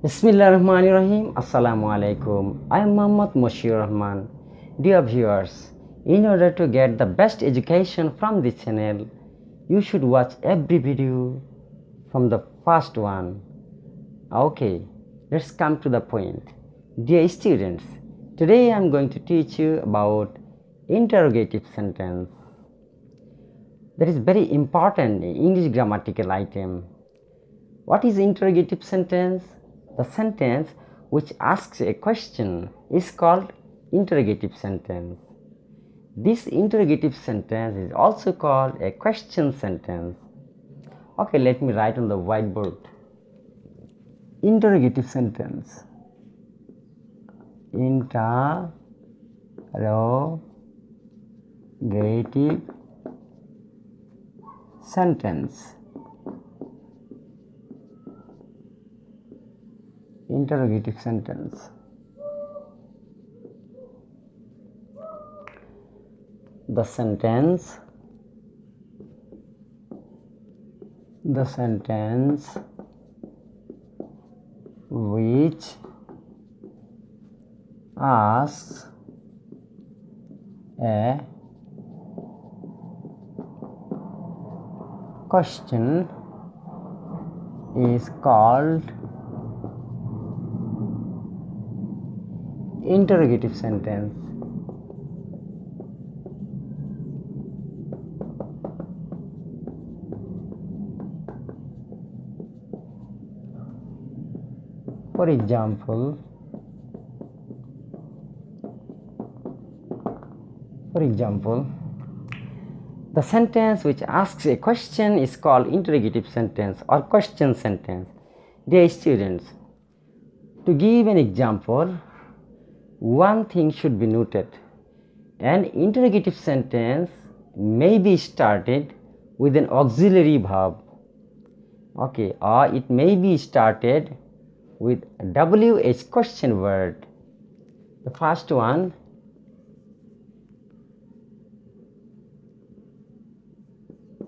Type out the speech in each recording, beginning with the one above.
Bismillahirrahmanirrahim. Assalamualaikum. I am Muhammad Moshir Rahman. Dear viewers, in order to get the best education from this channel, you should watch every video from the first one. Okay, let's come to the point. Dear students, today I am going to teach you about interrogative sentence. That is very important English grammatical item. What is interrogative sentence? The sentence which asks a question is called interrogative sentence. This interrogative sentence is also called a question sentence. Okay, let me write on the whiteboard. Interrogative sentence. Interrogative sentence. Interrogative sentence. The sentence which asks a question is called interrogative sentence. For example, the sentence which asks a question is called interrogative sentence or question sentence. Dear students, to give an example, one thing should be noted. An interrogative sentence may be started with an auxiliary verb. Okay, or it may be started with WH question word. The first one,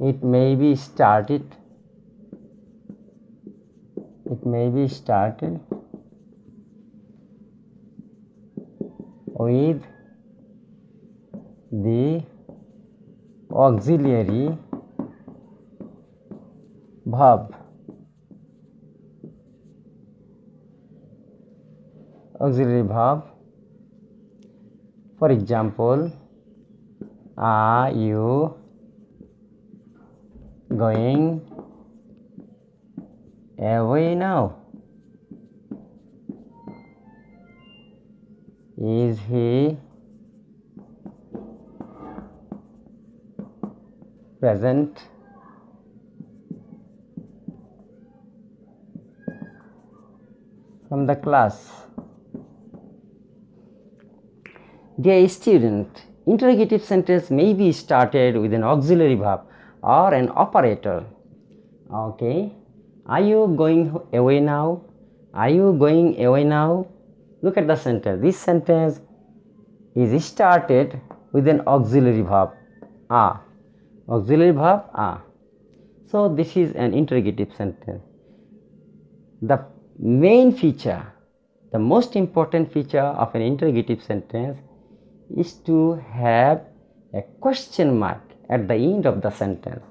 it may be started with the auxiliary verb. For example, are you going away now? Is he present from the class? Dear student, interrogative sentence may be started with an auxiliary verb or an operator. Okay, are you going away now? Are you going away now? Look at the sentence. This sentence is started with an auxiliary verb are. So this is an interrogative sentence. The main feature, the most important feature of an interrogative sentence is to have a question mark at the end of the sentence.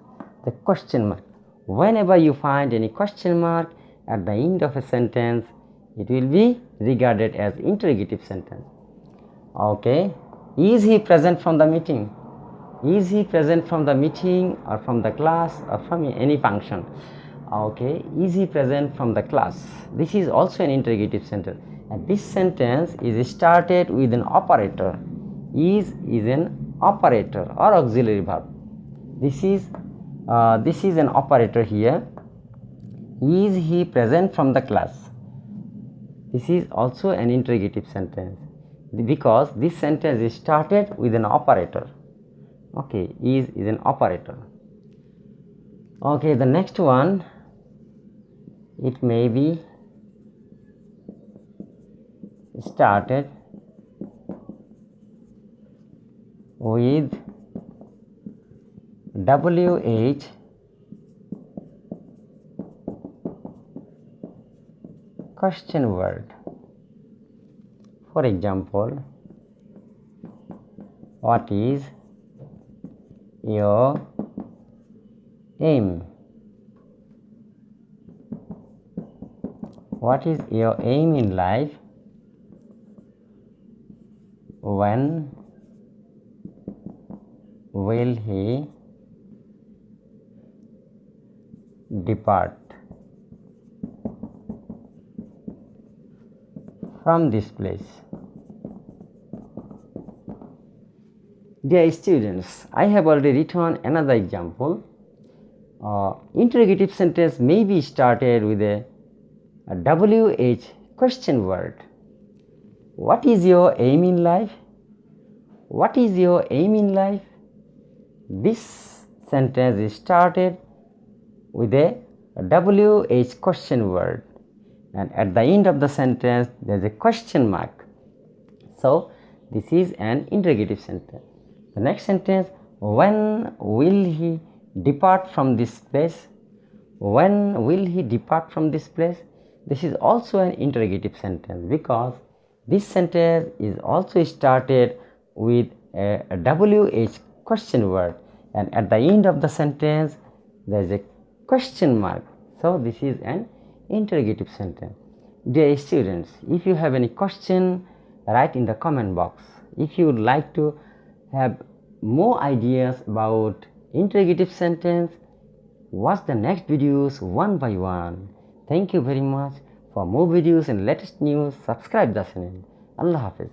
The question mark. Whenever you find any question mark at the end of a sentence, it will be regarded as interrogative sentence. Okay, is he present from the meeting? Is he present from the meeting or from the class or from any function? Okay, is he present from the class? This is also an interrogative sentence, and this sentence is started with an operator. Is an operator or auxiliary verb. This is an operator here. Is he present from the class? This is also an interrogative sentence because this sentence is started with an operator. Okay, is an operator. Okay, the next one, it may be started with WH question word. For example, what is your aim? What is your aim in life? When will he depart from this place? Dear students, I have already written another example. Interrogative sentence may be started with a WH question word. What is your aim in life? What is your aim in life? This sentence is started with a WH question word, and at the end of the sentence there is a question mark. So this is an interrogative sentence. The next sentence, when will he depart from this place? When will he depart from this place? This is also an interrogative sentence because this sentence is also started with a WH question word, and at the end of the sentence there is a question mark. So this is an interrogative sentence. Dear students, if you have any question, write in the comment box. If you would like to have more ideas about interrogative sentence, watch the next videos one by one. Thank you very much. For more videos and latest news, subscribe the channel. Allah Hafiz.